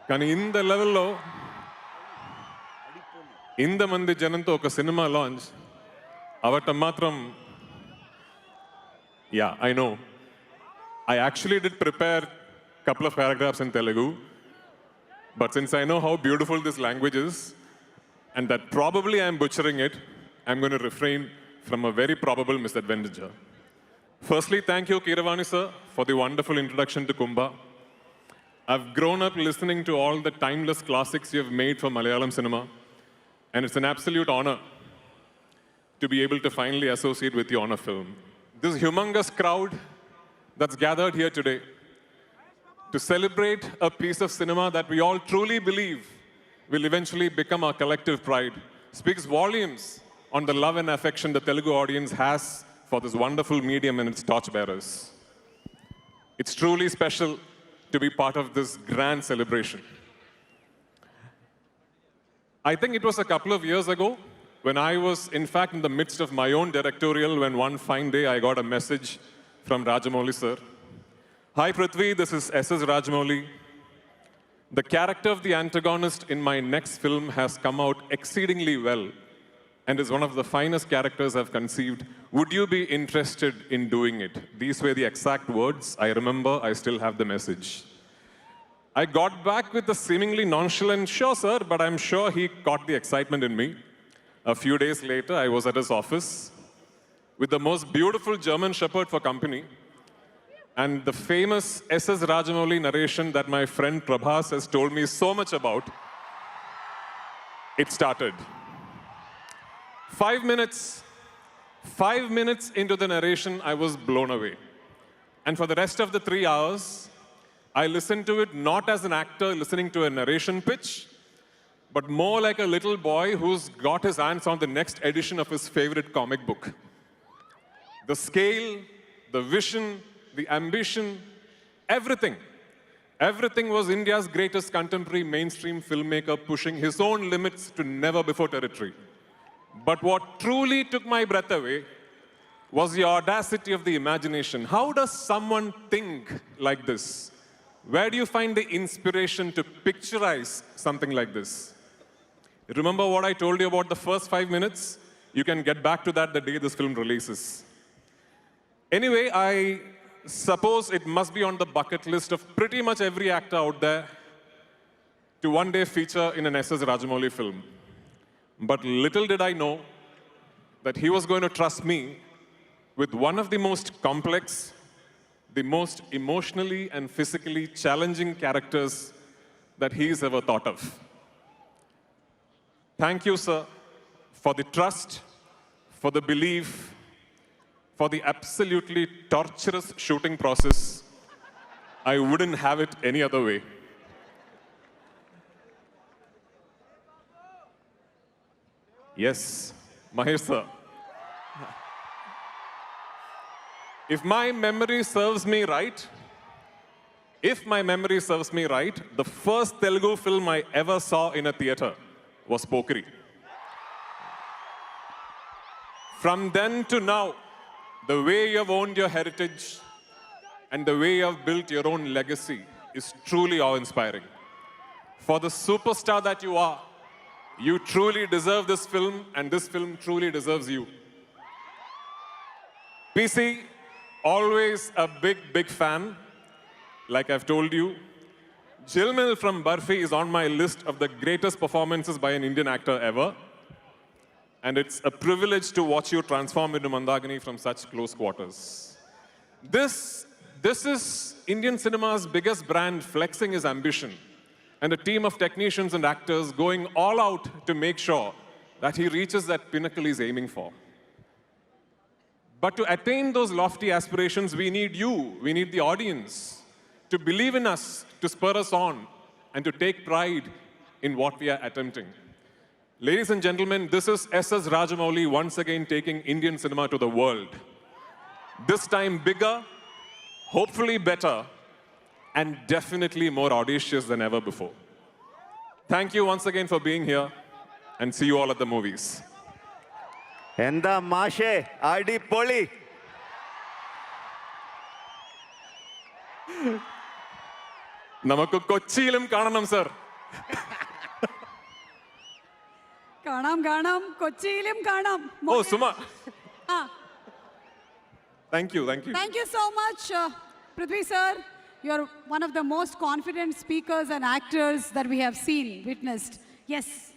కానీ ఇంత లెవెల్లో ఇంతమంది జనంతో ఒక సినిమా లాంచ్ అవటం మాత్రం I know. I actually did prepare a couple of paragraphs in Telugu, but since I know how beautiful this language is, and that probably I'm butchering it, I'm going to refrain from a very probable misadventure. Firstly, thank you, Keeravani sir, for the wonderful introduction to Kumbha. I've grown up listening to all the timeless classics you have made for Malayalam cinema, and it's an absolute honor to be able to finally associate with you on a film. This humongous crowd that's gathered here today to celebrate a piece of cinema that we all truly believe will eventually become our collective pride speaks volumes on the love and affection the Telugu audience has for this wonderful medium and its torchbearers. It's truly special to be part of this grand celebration. I think it was a couple of years ago when I was, in fact, in the midst of my own directorial, when one fine day I got a message from Rajamouli sir. Hi Prithvi, this is S.S. Rajamouli. The character of the antagonist in my next film has come out exceedingly well and is one of the finest characters I've conceived. Would you be interested in doing it? These were the exact words. I remember, I still have the message. I got back with a seemingly nonchalant, sure sir, but I'm sure he caught the excitement in me. A few days later, I was at his office with the most beautiful German Shepherd for company and the famous S.S. Rajamouli narration that my friend Prabhas has told me so much about. It started. 5 minutes into the narration, I was blown away. And for the rest of the 3 hours, I listened to it not as an actor listening to a narration pitch, but more like a little boy who's got his hands on the next edition of his favorite comic book. The scale, the vision, the ambition, everything. Everything was India's greatest contemporary mainstream filmmaker pushing his own limits to never before territory. But what truly took my breath away was the audacity of the imagination. How does someone think like this? Where do you find the inspiration to picturize something like this? Remember what I told you about the first 5 minutes? You can get back to that the day this film releases. Anyway, I suppose it must be on the bucket list of pretty much every actor out there to one day feature in an S.S. Rajamouli film. But little did I know that he was going to trust me with one of the most complex, the most emotionally and physically challenging characters that he's ever thought of. Thank you, sir, for the trust, for the belief, for the absolutely torturous shooting process. I wouldn't have it any other way. Yes, Mahesh sir. If my memory serves me right, the first Telugu film I ever saw in a theater was Pokeri. From then to now, the way you have owned your heritage and the way you have built your own legacy is truly awe-inspiring. For the superstar that you are, you truly deserve this film and this film truly deserves you. PC, always a big fan, like I've told you. Jilmil from Barfi is on my list of the greatest performances by an Indian actor ever. And it's a privilege to watch you transform into Mandagini from such close quarters. This is Indian cinema's biggest brand flexing his ambition, and a team of technicians and actors going all out to make sure that he reaches that pinnacle he's aiming for. But to attain those lofty aspirations, we need you, we need the audience to believe in us, to spur us on, and to take pride in what we are attempting. Ladies and gentlemen, this is S.S. Rajamouli once again taking Indian cinema to the world. This time bigger, hopefully better, and definitely more audacious than ever before. Thank you once again for being here, and see you all at the movies. എന്താ മാഷേ നമുക്ക് കൊച്ചിയിലും കാണണം sir. കാണാം കാണാം, കൊച്ചിയിലും കാണാം. ഓ സുമ, ആ, thank you. thank you so much, Prithvi sir. You're one of the most confident speakers and actors that we have seen, witnessed. Yes.